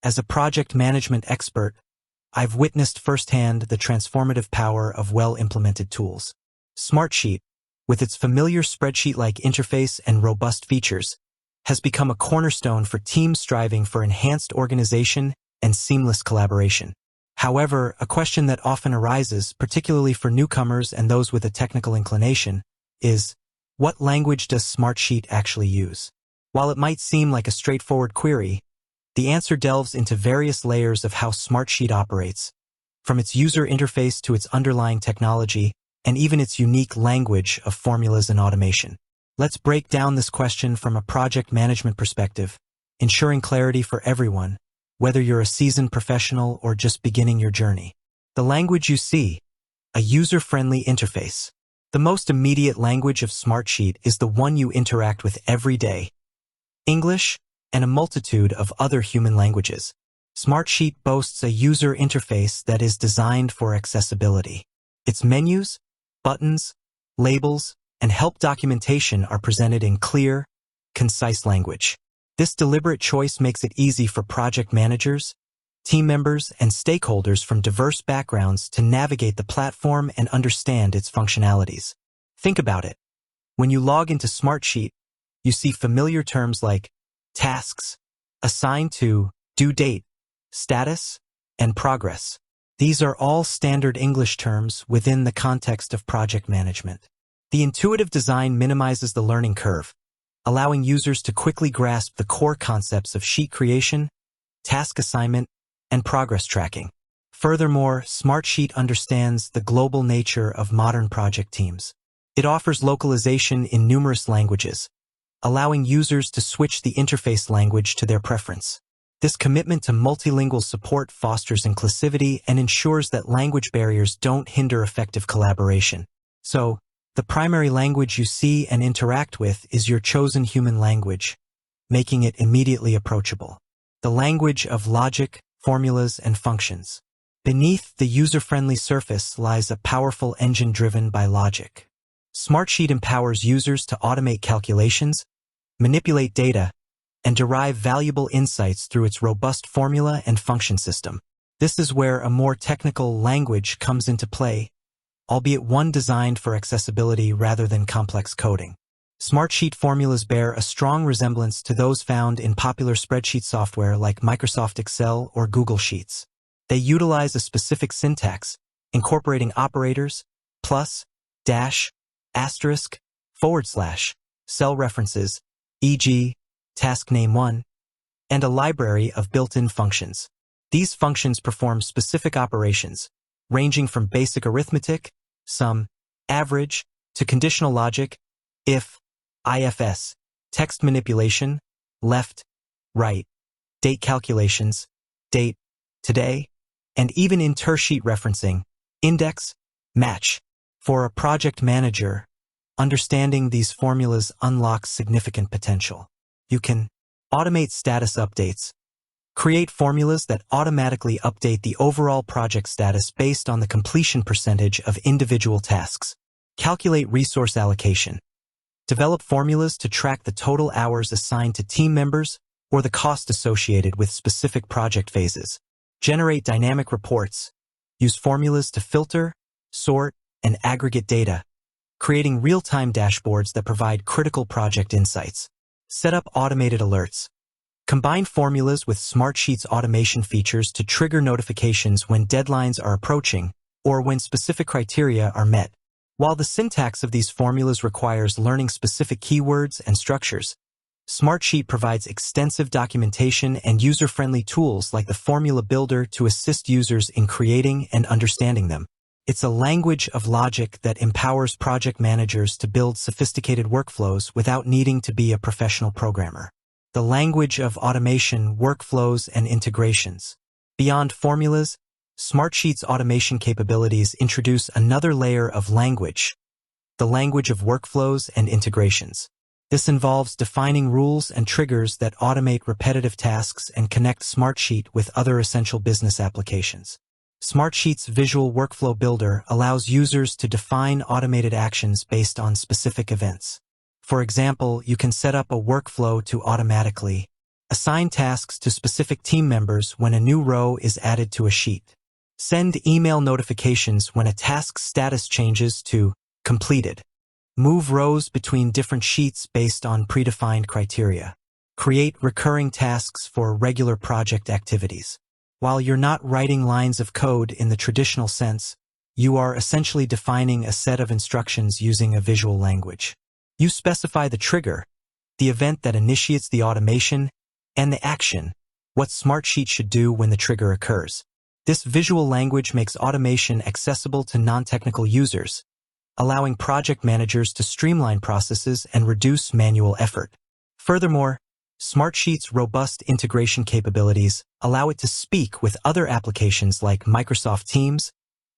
As a project management expert, I've witnessed firsthand the transformative power of well-implemented tools. Smartsheet, with its familiar spreadsheet-like interface and robust features, has become a cornerstone for teams striving for enhanced organization and seamless collaboration. However, a question that often arises, particularly for newcomers and those with a technical inclination, is, what language does Smartsheet actually use? While it might seem like a straightforward query, the answer delves into various layers of how Smartsheet operates, from its user interface to its underlying technology, and even its unique language of formulas and automation. Let's break down this question from a project management perspective, ensuring clarity for everyone, whether you're a seasoned professional or just beginning your journey. The language you see, a user-friendly interface. The most immediate language of Smartsheet is the one you interact with every day: English, and a multitude of other human languages. Smartsheet boasts a user interface that is designed for accessibility. Its menus, buttons, labels, and help documentation are presented in clear, concise language. This deliberate choice makes it easy for project managers, team members, and stakeholders from diverse backgrounds to navigate the platform and understand its functionalities. Think about it. When you log into Smartsheet, you see familiar terms like tasks, assigned to, due date, status, and progress. These are all standard English terms within the context of project management. The intuitive design minimizes the learning curve, allowing users to quickly grasp the core concepts of sheet creation, task assignment, and progress tracking. Furthermore, Smartsheet understands the global nature of modern project teams. It offers localization in numerous languages, allowing users to switch the interface language to their preference. This commitment to multilingual support fosters inclusivity and ensures that language barriers don't hinder effective collaboration. So, the primary language you see and interact with is your chosen human language, making it immediately approachable. The language of logic, formulas, and functions. Beneath the user-friendly surface lies a powerful engine driven by logic. Smartsheet empowers users to automate calculations, manipulate data, and derive valuable insights through its robust formula and function system. This is where a more technical language comes into play, albeit one designed for accessibility rather than complex coding. Smartsheet formulas bear a strong resemblance to those found in popular spreadsheet software like Microsoft Excel or Google Sheets. They utilize a specific syntax, incorporating operators, plus, dash, asterisk, /, cell references, e.g., task name 1, and a library of built-in functions. These functions perform specific operations, ranging from basic arithmetic, sum, average, to conditional logic, if, ifs, text manipulation, left, right, date calculations, date, today, and even intersheet referencing, index, match. For a project manager, understanding these formulas unlocks significant potential. You can automate status updates, create formulas that automatically update the overall project status based on the completion percentage of individual tasks, calculate resource allocation, develop formulas to track the total hours assigned to team members or the cost associated with specific project phases, generate dynamic reports, use formulas to filter, sort, and aggregate data, creating real-time dashboards that provide critical project insights. Set up automated alerts. Combine formulas with Smartsheet's automation features to trigger notifications when deadlines are approaching or when specific criteria are met. While the syntax of these formulas requires learning specific keywords and structures, Smartsheet provides extensive documentation and user-friendly tools like the Formula Builder to assist users in creating and understanding them. It's a language of logic that empowers project managers to build sophisticated workflows without needing to be a professional programmer. The language of automation, workflows, and integrations. Beyond formulas, Smartsheet's automation capabilities introduce another layer of language, the language of workflows and integrations. This involves defining rules and triggers that automate repetitive tasks and connect Smartsheet with other essential business applications. Smartsheet's Visual Workflow Builder allows users to define automated actions based on specific events. For example, you can set up a workflow to automatically Assign tasks to specific team members when a new row is added to a sheet. Send email notifications when a task's status changes to completed. Move rows between different sheets based on predefined criteria. Create recurring tasks for regular project activities. While you're not writing lines of code in the traditional sense, you are essentially defining a set of instructions using a visual language. You specify the trigger, the event that initiates the automation, and the action, what Smartsheet should do when the trigger occurs. This visual language makes automation accessible to non-technical users, allowing project managers to streamline processes and reduce manual effort. Furthermore, Smartsheet's robust integration capabilities allow it to speak with other applications like Microsoft Teams,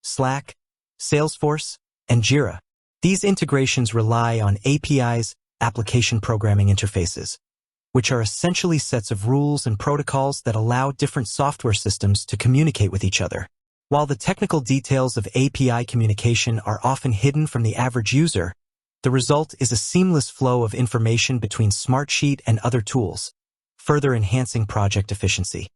Slack, Salesforce, and Jira. These integrations rely on APIs, application programming interfaces, which are essentially sets of rules and protocols that allow different software systems to communicate with each other. While the technical details of API communication are often hidden from the average user, the result is a seamless flow of information between Smartsheet and other tools, further enhancing project efficiency.